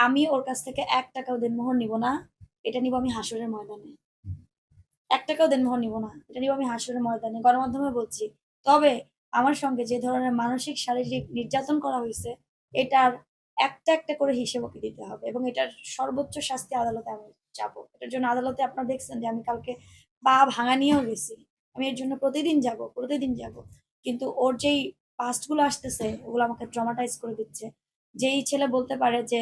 আমি ওর কাছ থেকে ১ টাকাও দেনমোহর নিব না। এটা নিব আমি হাসরের ময়দানে। ১ টাকাও দেনমোহর নিব না। এটা নিব আমি হাসরের ময়দানে। গণমাধ্যমে বলছি। তবে আমার সঙ্গে যে ধরনের মানসিক শারীরিক নির্যাতন করা হইছে, এটার একটা করে হিসেব ওকে দিতে হবে এবং এটার সর্বোচ্চ শাস্তি আদালতে আমি যাবো। এটার জন্য আদালতে আপনারা দেখছেন যে আমি কালকে পা ভাঙা নিয়েও গেছি। আমি এর জন্য প্রতিদিন যাবো। কিন্তু ওর যেই পাস্ট গুলো আসতেছে, ওগুলো আমাকে ট্রমাটাইজ করে দিচ্ছে। যেই ছেলে বলতে পারে যে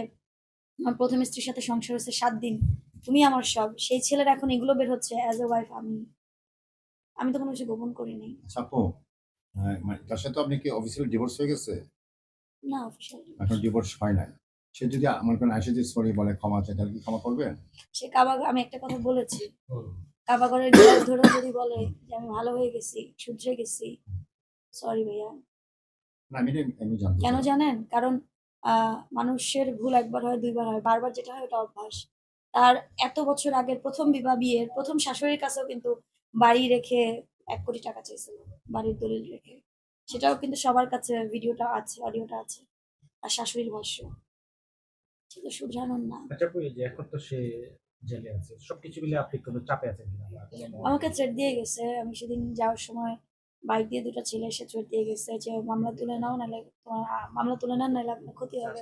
আমার প্রথম স্ত্রীর সাথে সংসার হচ্ছে ৭ দিন, তুমি আমার সব, সেই ছেলের এখন এগুলো বের হচ্ছে অ্যাজ এ ওয়াইফ। আমি তো কোনো কিছু গোপন করি নাই। আচ্ছা আপু, মানে তার সাথে আপনি কি অফিসিয়ালি ডিভোর্স হয়ে গেছে? না, অফিসিয়াল এখন ডিভোর্স হয় নাই। সে যদি আমার কোনো এসে যে সরি বলে ক্ষমা চায়, তাহলে কি ক্ষমা করবেন? সে আমি একটা কথা বলেছি, কাবাগরের গ্লাস ধরেও যদি বলে যে আমি ভালো হয়ে গেছি, শুধরে গেছি, সরি ভাইয়া। না, আমি জানতে কেন চাই। জানেন? কারণ মানুষের ভুল একবার হয়, দুইবার হয়, বারবার যেটা হয় ওটা অভ্যাস। তার এত বছর আগের প্রথম বিয়ের প্রথম শাশুড়ির কাছেও কিন্তু বাড়ি রেখে ১ কোটি টাকা চেয়েছিল, বাড়ির দলিল রেখে। সেটাও কিন্তু সবার কাছে ভিডিওটা আছে, অডিওটা আছে। আর শাশুড়ির ভাষ্য। সে তো শুধরানোর না। আচ্ছা আপু, এই যে এখন তো সে জেলে আছে, সবকিছু মিলে আপনি কোনো চাপে আছেন কিনা বা কোনো আমাকে থ্রেট দিয়ে গেছে। আমি সেদিন যাওয়ার সময় বাইক দিয়ে ২ টা ছেলে এসে থ্রেট দিয়ে গেছে যে মামলা তুলে নাও, নাহলে তোমার মামলা তুলে নেন, নাহলে আপনার ক্ষতি হবে।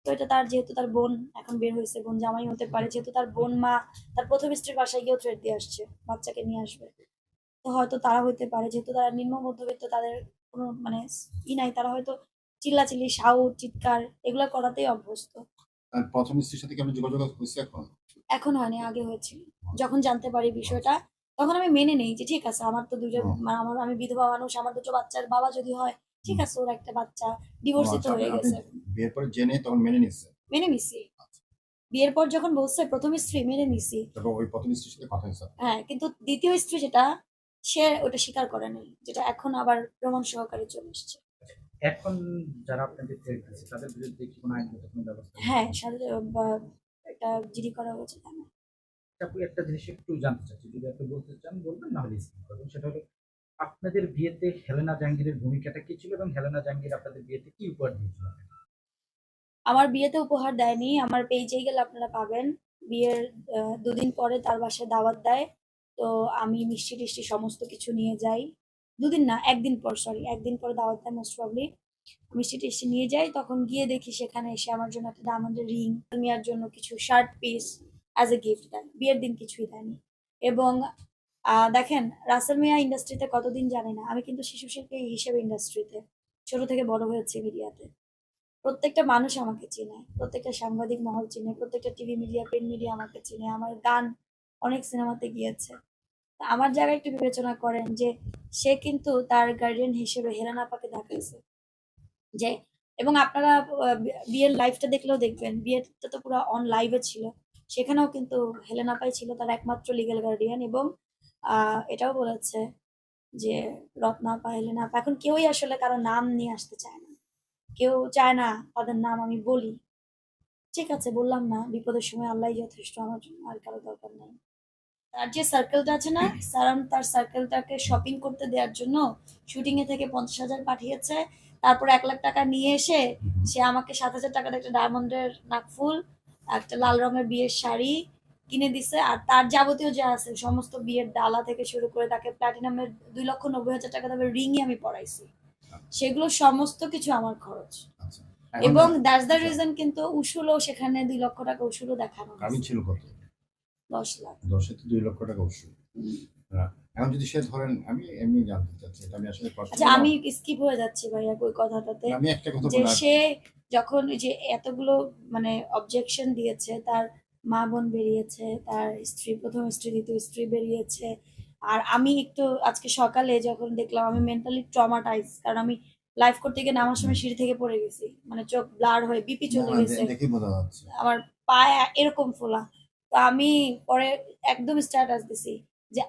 তো এটা তার, যেহেতু তার বোন এখন বের হয়েছে, বোন জামাই হতে পারে, যেহেতু তার বোন মা তার প্রথম স্ত্রীর বাসায় গিয়েও থ্রেট দিয়ে আসছে বাচ্চাকে নিয়ে আসবে। তো হয়তো তারা হইতে পারে, যেহেতু তারা নিম্ন মধ্যবিত্ত, তাদের কোনো মানে নাই, তারা হয়তো চিল্লাচিল্লি, সাউট, চিৎকার এগুলো করাতেই অভ্যস্ত। আর প্রথম স্ত্রীর সাথে কি আপনি যোগাযোগ হয়েছে এখন? এখন হয়নি, আগে হয়েছিল। যখন জানতে পারি বিষয়টা, তখন আমি মেনে নেই যে ঠিক আছে, আমার তো দুইটা আমি বিধবা মানুষ, আমার দুটো বাচ্চার বাবা যদি হয়, ঠিক আছে, ওর একটা বাচ্চা, ডিভোর্সই তো আচ্ছা, হয়ে আপনি গেছে। বিয়ের পরে জেনে তখন মেনে নিচ্ছে? মেনে নিছি। বিয়ের পর যখন বলছে প্রথম স্ত্রী, মেনে নিছি। তারপর ওই প্রথম স্ত্রীর সাথে কথা হয়েছে? হ্যাঁ, কিন্তু দ্বিতীয় স্ত্রী যেটা, সে ওটা স্বীকার করে নাই, যেটা এখন আবার প্রমাণ সহকারে চলে এসছে। এখন যারা আপনাদের থ্রেট দিচ্ছে তাদের বিরুদ্ধে কি কোনো আইনগত কোনো ব্যবস্থা হ্যাঁ, নিচ্ছে? সাথে একটা জিডি করা হয়েছে তাই না? আপু, একটা জিনিস একটু জানতে চাচ্ছি, যদি আপনি বলতে চান বলবেন, না হলে স্কিপ করবেন। সেটা হলো, আপনাদের বিয়েতে হেলেনা জাহাঙ্গীরের ভূমিকাটা কি ছিল এবং হেলেনা জাহাঙ্গীর আপনাদের বিয়েতে কি উপহার দিয়েছিল? আমার বিয়েতে উপহার দেয়নি। আমার পেজে গেলে আপনারা পাবেন। বিয়ের ২ দিন পরে তার বাসায় দাওয়াত দেয়। তো আমি মিষ্টি-টিষ্টি সমস্ত কিছু নিয়ে যাই। ২ দিন না, ১ দিন পর, সরি, ১ দিন পরে দাওয়াত দেয় মোস্ট প্রবাবলি। মিষ্টি-টিষ্টি নিয়ে যাই। তখন গিয়ে দেখি সেখানে এসে আমার জন্য একটা ডায়মন্ডের রিং, মিয়ার জন্য কিছু shirt piece as a gift দেয়। বিয়ের দিন কিছুই দেয়নি। এবং দেখেন, রাসেল মিয়া ইন্ডাস্ট্রিতে কতদিন জানি না। আমি কিন্তু শিশু শিল্পী হিসেবে ইন্ডাস্ট্রিতে। ছোট থেকে বড় হয়েছি মিডিয়াতে। প্রত্যেকটা মানুষ আমাকে চেনে, প্রত্যেকটা সাংবাদিক মহল চেনে, প্রত্যেকটা টিভি মিডিয়া, প্রিন্ট মিডিয়া আমাকে চেনে, আমার গান অনেক সিনেমাতে গিয়েছে। আমার জায়গায় একটু বিবেচনা করেন যে সে কিন্তু তার গার্ডিয়ান হিসেবে হেলেনা আপাকে দেখাইছে যে, এবং আপনারা বিয়ের লাইভটা দেখলেও দেখবেন, বিয়েটা তো পুরো অন লাইভে ছিল। সেখানেও কিন্তু হেলেনা আপাই ছিল তার একমাত্র লিগ্যাল গার্ডিয়ান এবং এটাও বলেছে যে রত্না আপা, হেলেনা আপা, এখন কেউই আসলে কারো নাম নিয়ে আসতে চায় না। কেউ চায় না তাদের নাম আমি বলি। ঠিক আছে, বললাম না, বিপদের সময় আল্লাহই যথেষ্ট আমার জন্য, আর কারো দরকার নাই। তার যে সার্কেলটা আছে না, সারাম তার সার্কেলটাকে শপিং করতে দেওয়ার জন্য শুটিং এ থেকে ৫০,০০০ পাঠিয়েছে। তারপর ১ লাখ টাকা নিয়ে এসে সে আমাকে ৭,০০০ টাকার একটা ডায়মন্ডের নাকফুল, একটা লাল রঙের বিয়ের শাড়ি কিনে দিছে। আর তার যাবতীয় যা আছে সমস্ত বিয়ের ডালা থেকে শুরু করে তাকে প্লাটিনামের ২,৯০,০০০ টাকা দামের রিংই আমি পরাইছি। সেগুলো সমস্ত কিছু আমার খরচ। আচ্ছা, এবং দ্যাটস দ্য রিজন, কিন্তু উসুলও সেখানে ২ লক্ষ টাকা উসুলও দেখানো আমি ছিল কত? ১০ লাখ। ১০ তে ২ লক্ষ টাকা ওষুধ। এখন যদি সে ধরেন, আমি এমনি জানতে চাচ্ছি, এটা আমি আসলে প্রশ্ন আচ্ছা, আমি স্কিপ হয়ে যাচ্ছি ভাইয়া ওই কথাটাতে। আমি একটা কথা যে বলার। সে যখন ওই যে এতগুলো মানে অবজেকশন দিয়েছে, তার মা বোন বেরিয়েছে, তার স্ত্রী, প্রথম স্ত্রী, দ্বিতীয় স্ত্রী বেরিয়েছে। আর আমি একটু আজকে সকালে যখন দেখলাম, আমি মেন্টালি ট্রমাটাইজ, কারণ আমি লাইভ করতে গিয়ে নামার সময় সিঁড়ি থেকে পড়ে গেছি, মানে চোখ ব্লার হয়ে বিপি চলে গেছে, দেখি বোঝা যাচ্ছে। আমার পায়ে এরকম ফোলা। তো আমি পরে একদম স্ট্যাটাস দিছি যে